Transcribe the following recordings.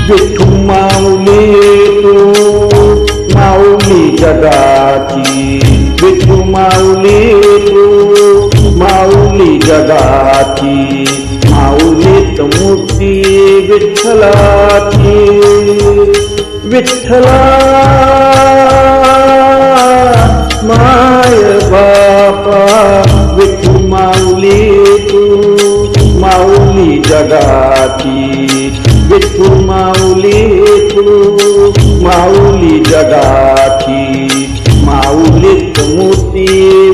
विठू माऊली तू माऊली जगाची, विठू माऊली तू माऊली जगाची, माऊलीत मूर्ती विठ्ठलाची. विठ्ठला माय बापा विठू माऊली तू माऊली जगाची, विठू माऊली तू माऊली जगाची, माऊलीत मूर्ती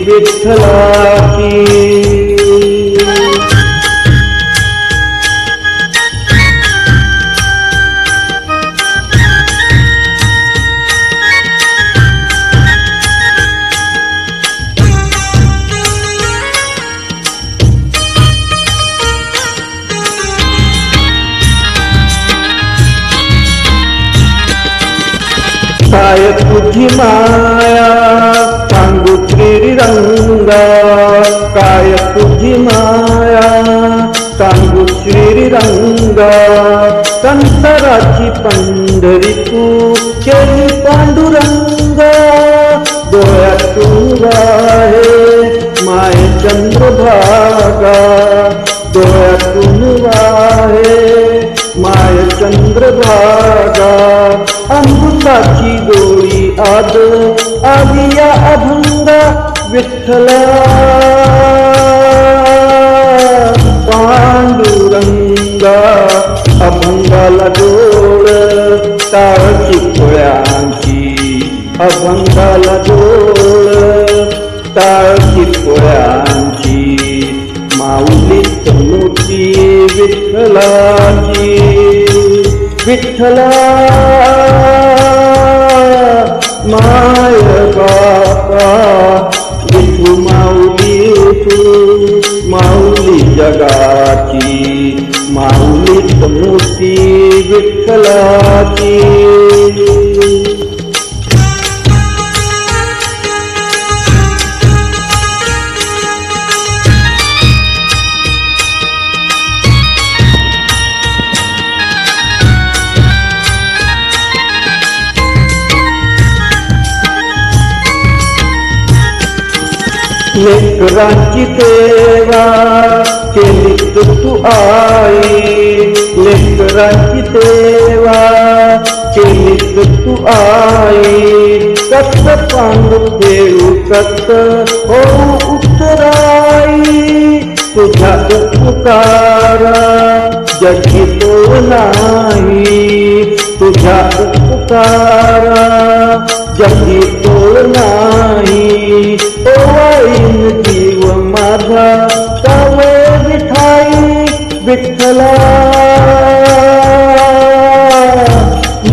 विठ्ठलाची. काय तुझी माया सांगू श्रीरंगा, काय तुझी माया सांगू श्रीरंगा, संसाराची पंढरी तू केली पांडुरंगा. डोळ्यातून वाहे माय चंद्रभागा, डोळ्यातून वाहे माय चंद्रभागा, अमृताची गोळी आद आली या अभंगा. विठ्ठला पांडुरंगा, अभंगाला जोड टाळची पोळ्यांची, अभंगाला जोड टाळची पोळ्यांची, माऊलीत मूर्ती विठ्ठलाची. विठ्ठला माय बापा विठू माऊली तू माऊली जगाची, माऊलीत मूर्ती विठ्ठलाची. लेकरांची सेवा केलीस तू आई, लेकरांची सेवा केलीस तू आई, कस पांडू खेळू कस हो उत्तराई. तुझा उपकारा जगी तो नाही, तुझा उपकारा जगी तो नाही. ओ आईन जीव माझा सावे विठाई. विठ्ठला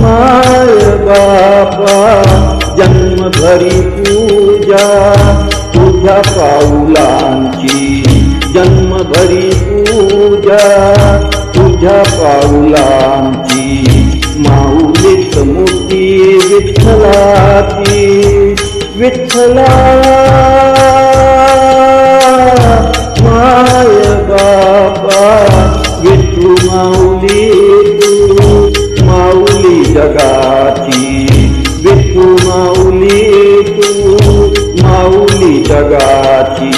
माय बापा जन्मभरी पूजा तुझ्या पाऊलांची, जन्मभरी पूजा तुझ्या पाऊलांची, माऊलीत मूर्ती विठ्ठलाची. विठ्ठला माय बापा विठू माऊली तू माऊली जगाची, विठू माऊली तू माऊली जगाची,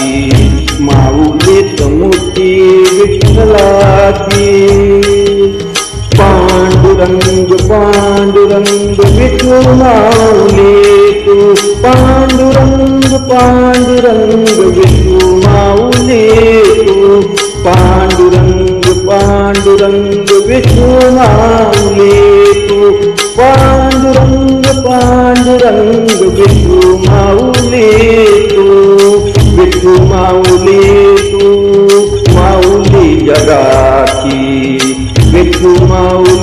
माऊलीत मूर्ती विठ्ठलाची. पांडुरंग पांडुरंग विठू माऊली तू, पांडुरंग पांडुरंग विठू माऊली तू, पांडुरंग पांडुरंग विठू माऊली तू, पांडुरंग पांडुरंग विठू माऊली तू, विठू माऊली तू माऊली जगाची, विठू माऊली